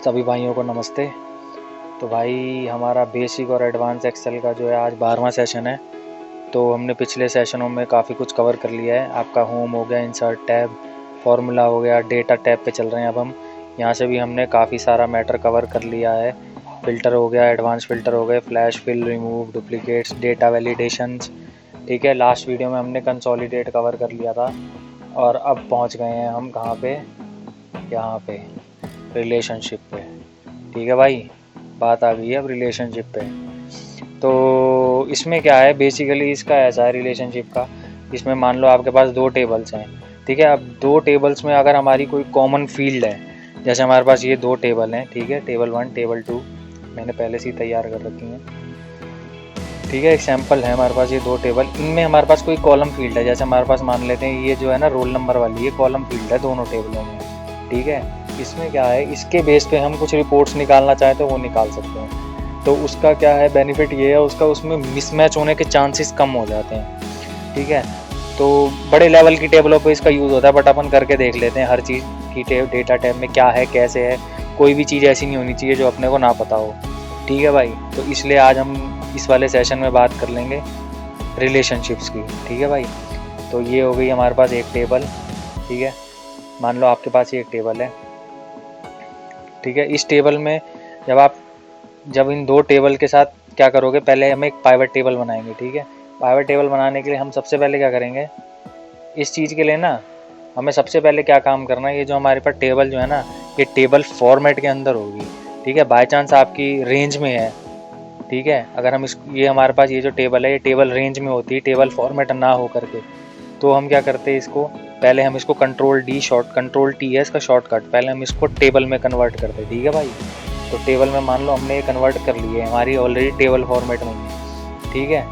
सभी भाइयों को नमस्ते। तो भाई हमारा बेसिक और एडवांस एक्सेल का जो है आज 12वां सेशन है। तो हमने पिछले सेशनों में काफ़ी कुछ कवर कर लिया है। आपका होम हो गया, इंसर्ट टैब, फार्मूला हो गया, डेटा टैब पे चल रहे हैं अब हम। यहाँ से भी हमने काफ़ी सारा मैटर कवर कर लिया है। फ़िल्टर हो गया, एडवांस फ़िल्टर हो गए, flash fill, remove, duplicates, data validations. ठीक है, लास्ट वीडियो में हमने कंसोलिडेट कवर कर लिया था और अब पहुँच गए हैं हम कहाँ पे, यहाँ पे रिलेशनशिप पे। ठीक है भाई, बात आ गई है अब रिलेशनशिप पे। तो इसमें क्या है, बेसिकली इसका ऐसा है रिलेशनशिप का। इसमें मान लो आपके पास दो टेबल्स हैं। ठीक है, अब दो टेबल्स में अगर हमारी कोई कॉमन फील्ड है, जैसे हमारे पास ये दो टेबल हैं। ठीक है, टेबल 1 टेबल 2 मैंने पहले से ही तैयार कर रखी हैं। ठीक है, एक सैम्पल है हमारे पास ये दो टेबल। इनमें हमारे पास कोई कॉलम फील्ड है, जैसे हमारे पास मान लेते हैं ये जो है ना रोल नंबर वाली, ये कॉलम फील्ड है दोनों टेबलों में। ठीक है, इसमें क्या है, इसके बेस पे हम कुछ रिपोर्ट्स निकालना चाहें तो वो निकाल सकते हैं। तो उसका क्या है बेनिफिट, ये है उसका, उसमें मिसमैच होने के चांसेस कम हो जाते हैं। ठीक है, तो बड़े लेवल की टेबलों पे इसका यूज़ होता है, बट अपन करके देख लेते हैं हर चीज़ की डेटा टैब में क्या है, कैसे है। कोई भी चीज़ ऐसी नहीं होनी चाहिए जो अपने को ना पता हो। ठीक है भाई, तो इसलिए आज हम इस वाले सेशन में बात कर लेंगे रिलेशनशिप्स की। ठीक है भाई, तो ये हो गई हमारे पास एक टेबल। ठीक है, मान लो आपके पास ये एक टेबल है। ठीक है, इस टेबल में जब इन दो टेबल के साथ क्या करोगे, पहले हम एक पाइवट टेबल बनाएंगे। ठीक है, पाइवट टेबल बनाने के लिए हम सबसे पहले क्या करेंगे, इस चीज़ के लिए ना हमें सबसे पहले क्या काम करना है, ये जो हमारे पास टेबल जो है ना, ये टेबल फॉर्मेट के अंदर होगी। ठीक है, बाय चांस आपकी रेंज में है। ठीक है, अगर हम ये हमारे पास ये जो टेबल है, ये टेबल रेंज में होती है, टेबल फॉर्मेट ना हो करके, तो हम क्या करते हैं, इसको पहले हम इसको कंट्रोल टी है इसका शॉर्टकट, पहले हम इसको टेबल में कन्वर्ट करते हैं। ठीक है भाई, तो टेबल में मान लो हमने ये कन्वर्ट कर लिए, हमारी ऑलरेडी टेबल फॉर्मेट में है। ठीक है,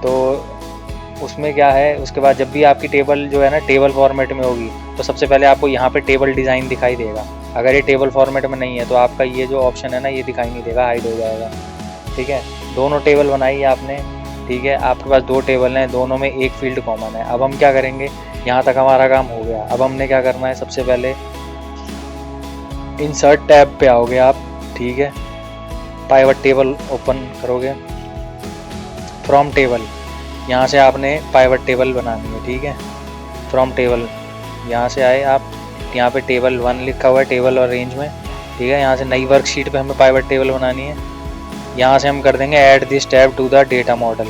तो उसमें क्या है, उसके बाद जब भी आपकी टेबल जो है ना टेबल फॉर्मेट में होगी, तो सबसे पहले आपको यहाँ पे टेबल डिज़ाइन दिखाई देगा। अगर ये टेबल फॉर्मेट में नहीं है तो आपका ये जो ऑप्शन है ना, ये दिखाई नहीं देगा, हाइड हो जाएगा। ठीक है, दोनों टेबल बनाई है आपने। ठीक है, आपके पास दो टेबल हैं, दोनों में एक फील्ड कॉमन है। अब हम क्या करेंगे, यहाँ तक हमारा काम हो गया। अब हमने क्या करना है, सबसे पहले इंसर्ट टैब पे आओगे आप। ठीक है, पाइवट टेबल ओपन करोगे, फ्रॉम टेबल, यहाँ से आपने पाइवट टेबल बनानी है। ठीक है, फ्रॉम टेबल यहाँ से आए आप, यहाँ पे टेबल 1 लिखा हुआ है, टेबल और रेंज में। ठीक है, यहाँ से नई वर्कशीट पे हमें पाइवट टेबल बनानी है। यहाँ से हम कर देंगे add this tab to the data model,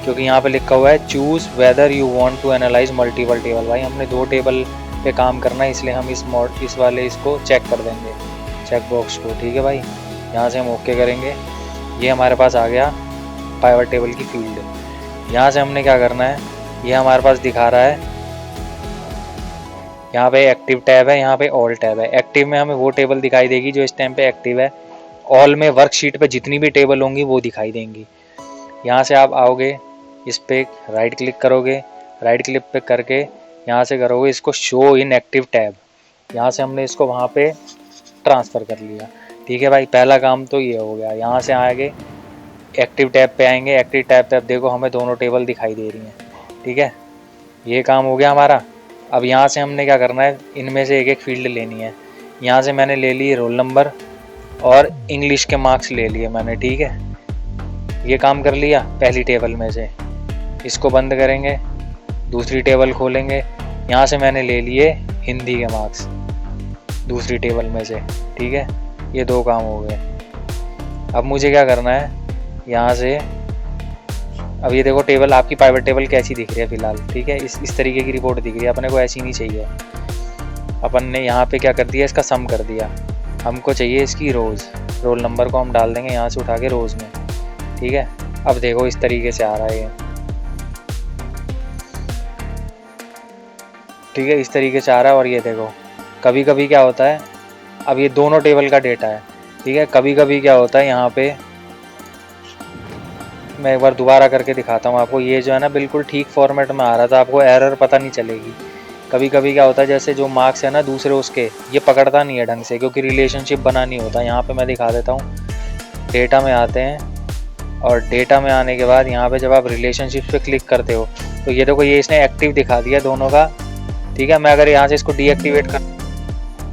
क्योंकि यहाँ पे लिखा हुआ है choose whether you want to analyse multiple table. भाई हमने दो टेबल पे काम करना है, इसलिए हम इस वाले इसको चेक कर देंगे, चेक बॉक्स को। ठीक है भाई, यहाँ से हम ओके करेंगे। ये हमारे पास आ गया पाइवट टेबल की फील्ड। यहाँ से हमने क्या करना है, ये हमारे पास दिखा रहा है, यहाँ पे एक्टिव टैब है, यहाँ पे ऑल टैब है। एक्टिव में हमें वो टेबल दिखाई देगी जो इस टाइम पे एक्टिव है, ऑल में वर्कशीट पे जितनी भी टेबल होंगी वो दिखाई देंगी। यहाँ से आप आओगे, इस पर राइट क्लिक करोगे, राइट क्लिक पे करके यहाँ से करोगे इसको शो इन एक्टिव टैब। यहाँ से हमने इसको वहाँ पे ट्रांसफ़र कर लिया। ठीक है भाई, पहला काम तो ये हो गया। यहाँ से आगे एक्टिव टैब पे आएंगे, एक्टिव टैब पे अब देखो हमें दोनों टेबल दिखाई दे रही हैं। ठीक है, ये काम हो गया हमारा। अब यहाँ से हमने क्या करना है, इनमें से एक एक फील्ड लेनी है। यहाँ से मैंने ले ली रोल नंबर और इंग्लिश के मार्क्स ले लिए मैंने। ठीक है, ये काम कर लिया पहली टेबल में से। इसको बंद करेंगे, दूसरी टेबल खोलेंगे, यहाँ से मैंने ले लिए हिंदी के मार्क्स दूसरी टेबल में से। ठीक है, ये दो काम हो गए। अब मुझे क्या करना है, यहाँ से अब ये देखो टेबल, आपकी पाइवट टेबल कैसी दिख रही है फिलहाल। ठीक है, इस तरीके की रिपोर्ट दिख रही है, अपने को ऐसी नहीं चाहिए। अपन ने यहाँ पे क्या कर दिया, इसका सम कर दिया। हमको चाहिए इसकी रोज़, रोल नंबर को हम डाल देंगे यहाँ से उठा के रोज़ में। ठीक है, अब देखो इस तरीके से आ रहा है ये। ठीक है, इस तरीके से आ रहा है। और ये देखो कभी कभी क्या होता है, अब ये दोनों टेबल का डेटा है। ठीक है, कभी कभी क्या होता है, यहाँ पे मैं एक बार दोबारा करके दिखाता हूँ आपको। ये जो है ना बिल्कुल ठीक फॉर्मेट में आ रहा था, आपको एरर पता नहीं चलेगी। कभी कभी क्या होता है, जैसे जो मार्क्स है ना दूसरे उसके, ये पकड़ता नहीं है ढंग से, क्योंकि रिलेशनशिप बना नहीं होता। यहाँ पे मैं दिखा देता हूँ, डेटा में आते हैं और डेटा में आने के बाद यहाँ पे जब आप रिलेशनशिप पे क्लिक करते हो तो ये देखो ये इसने एक्टिव दिखा दिया दोनों का। ठीक है, मैं अगर यहाँ से इसको डीएक्टिवेट कर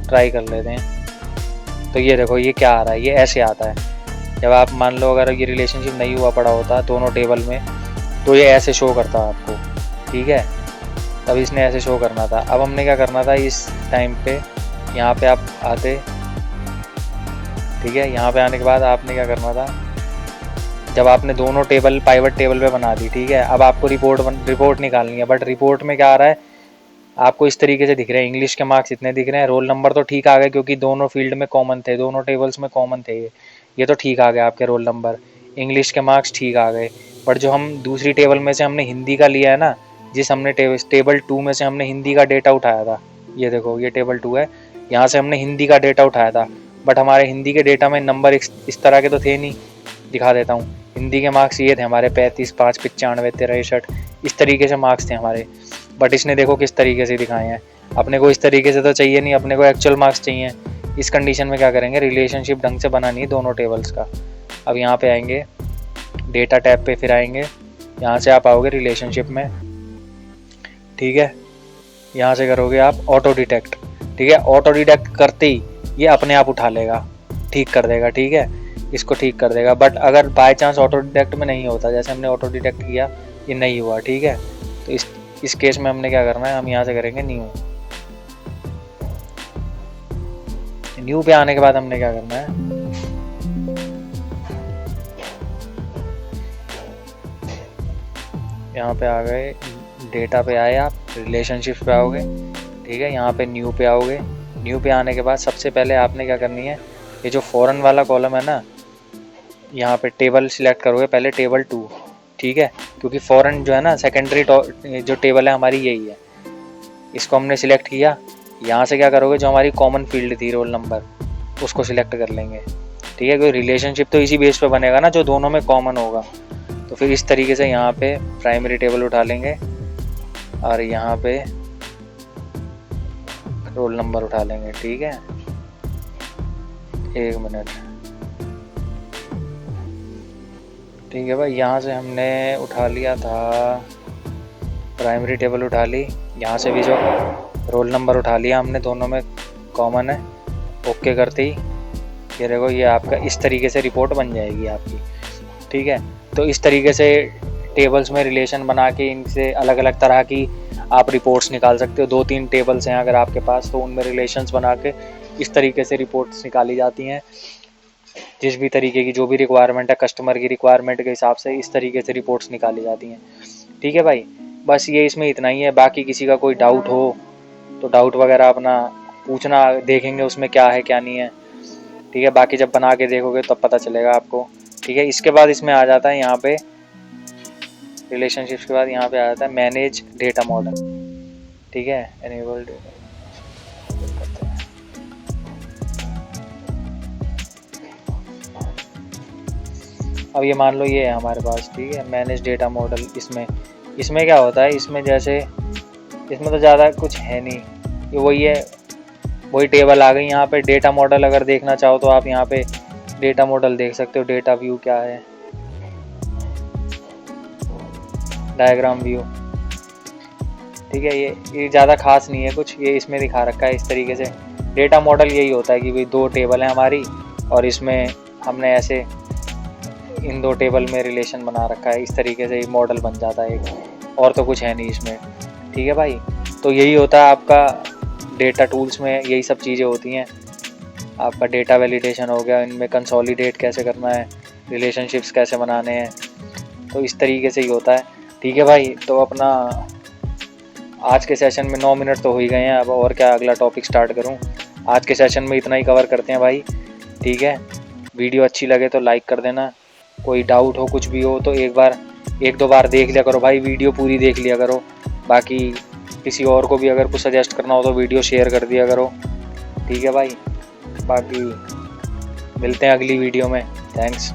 ट्राई कर लेते हैं, तो ये देखो ये क्या आ रहा है, ये ऐसे आता है। जब आप मान लो अगर ये रिलेशनशिप नहीं हुआ पड़ा होता दोनों टेबल में, तो ये ऐसे शो करता आपको, ठीक है। तब इसने ऐसे शो करना था। अब हमने क्या करना था, इस टाइम पे यहाँ पे आप आते, ठीक है। यहाँ पे आने के बाद आपने क्या करना था, जब आपने दोनों टेबल पाइवट टेबल पे बना दी, ठीक है। अब आपको रिपोर्ट निकालनी है। बट रिपोर्ट में क्या आ रहा है आपको, इस तरीके से दिख रहे हैं। इंग्लिश के मार्क्स इतने दिख रहे हैं, रोल नंबर तो ठीक आ गए क्योंकि दोनों फील्ड में कॉमन थे, दोनों टेबल्स में कॉमन थे। ये तो ठीक आ गए आपके रोल नंबर, इंग्लिश के मार्क्स ठीक आ गए। बट जो हम दूसरी टेबल में से हमने हिंदी का लिया है ना, जिस हमने टेबल 2 में से हमने हिंदी का डेटा उठाया था, ये देखो ये टेबल 2 है, यहाँ से हमने हिंदी का डेटा उठाया था। बट हमारे हिंदी के डेटा में नंबर इस तरह के तो थे नहीं। दिखा देता हूँ, हिंदी के मार्क्स ये थे हमारे 35, 5, 95, 63, 61, इस तरीके से मार्क्स थे हमारे। बट इसने देखो किस तरीके से दिखाए हैं। अपने को इस तरीके से तो चाहिए नहीं, अपने को एक्चुअल मार्क्स चाहिए। इस कंडीशन में क्या करेंगे, रिलेशनशिप ढंग से बनानी है दोनों टेबल्स का। अब यहाँ पे आएंगे डेटा टैब पे, फिर आएंगे यहाँ से आप आओगे रिलेशनशिप में, ठीक है। यहाँ से करोगे आप ऑटो डिटेक्ट, ठीक है। ऑटो डिटेक्ट करते ही ये अपने आप उठा लेगा, ठीक कर देगा, ठीक है, इसको ठीक कर देगा। बट अगर बाय चांस ऑटो डिटेक्ट में नहीं होता, जैसे हमने ऑटो डिटेक्ट किया ये नहीं हुआ, ठीक है, तो इस केस में हमने क्या करना है, हम यहाँ से करेंगे न्यू पे आने के बाद हमने क्या करना है, यहाँ पे आ गए, डेटा पे आए आप, रिलेशनशिप पे आओगे, ठीक है। यहाँ पे न्यू पे आओगे। न्यू पे आने के बाद सबसे पहले आपने क्या करनी है, ये जो फॉरेन वाला कॉलम है ना, यहाँ पे टेबल सिलेक्ट करोगे पहले, टेबल 2, ठीक है, क्योंकि फॉरेन जो है ना सेकेंडरी जो टेबल है हमारी यही है। इसको हमने सिलेक्ट किया। यहाँ से क्या करोगे, जो हमारी कॉमन फील्ड थी रोल नंबर, उसको सिलेक्ट कर लेंगे, ठीक है। कोई रिलेशनशिप तो इसी बेस पे बनेगा ना, जो दोनों में कॉमन होगा। तो फिर इस तरीके से यहाँ पे प्राइमरी टेबल उठा लेंगे और यहाँ पे रोल नंबर उठा लेंगे, ठीक है। 1 मिनट, ठीक है भाई। यहाँ से हमने उठा लिया था, प्राइमरी टेबल उठा ली, यहाँ से भी जो रोल नंबर उठा लिया हमने, दोनों में कॉमन है। ओके करते ही ये देखो, ये आपका इस तरीके से रिपोर्ट बन जाएगी आपकी, ठीक है। तो इस तरीके से टेबल्स में रिलेशन बना के इनसे अलग अलग तरह की आप रिपोर्ट्स निकाल सकते हो। 2-3 टेबल्स हैं अगर आपके पास, तो उनमें रिलेशंस बना के इस तरीके से रिपोर्ट्स निकाली जाती हैं। जिस भी तरीके की जो भी रिक्वायरमेंट है, कस्टमर की रिक्वायरमेंट के हिसाब से इस तरीके से रिपोर्ट्स निकाली जाती हैं, ठीक है भाई। बस ये इसमें इतना ही है। बाकी किसी का कोई डाउट हो तो डाउट वगैरह अपना पूछना, देखेंगे उसमें क्या है क्या नहीं है, ठीक है। बाकी जब बना के देखोगे तब पता चलेगा आपको, ठीक है। इसके बाद इसमें आ जाता है यहाँ पे रिलेशनशिप्स के बाद यहाँ पे आ जाता है मैनेज डेटा मॉडल, ठीक है। एनेबल डेटा, अब ये मान लो ये है हमारे पास, ठीक है, मैनेज डेटा मॉडल। इसमें क्या होता है, इसमें जैसे इसमें तो ज़्यादा कुछ है नहीं, ये वही है, वही टेबल आ गई। यहाँ पे डेटा मॉडल अगर देखना चाहो तो आप यहाँ पे डेटा मॉडल देख सकते हो। डेटा व्यू क्या है, डायग्राम व्यू, ठीक है। ये ज़्यादा खास नहीं है कुछ, ये इसमें दिखा रखा है इस तरीके से। डेटा मॉडल यही होता है कि भाई 2 टेबल है हमारी और इसमें हमने ऐसे इन 2 टेबल में रिलेशन बना रखा है, इस तरीके से मॉडल बन जाता है एक, और तो कुछ है नहीं इसमें, ठीक है भाई। तो यही होता है आपका डेटा टूल्स में, यही सब चीज़ें होती हैं। आपका डेटा वैलिडेशन हो गया, इनमें कंसोलिडेट कैसे करना है, रिलेशनशिप्स कैसे बनाने हैं, तो इस तरीके से ही होता है, ठीक है भाई। तो अपना आज के सेशन में 9 मिनट तो हो ही गए हैं, अब और क्या अगला टॉपिक स्टार्ट करूं। आज के सेशन में इतना ही कवर करते हैं भाई, ठीक है। वीडियो अच्छी लगे तो लाइक कर देना, कोई डाउट हो कुछ भी हो तो 1-2 बार देख लिया करो भाई, वीडियो पूरी देख लिया करो। बाकी किसी और को भी अगर कुछ सजेस्ट करना हो तो वीडियो शेयर कर दिया करो, ठीक है भाई। बाकी मिलते हैं अगली वीडियो में, थैंक्स।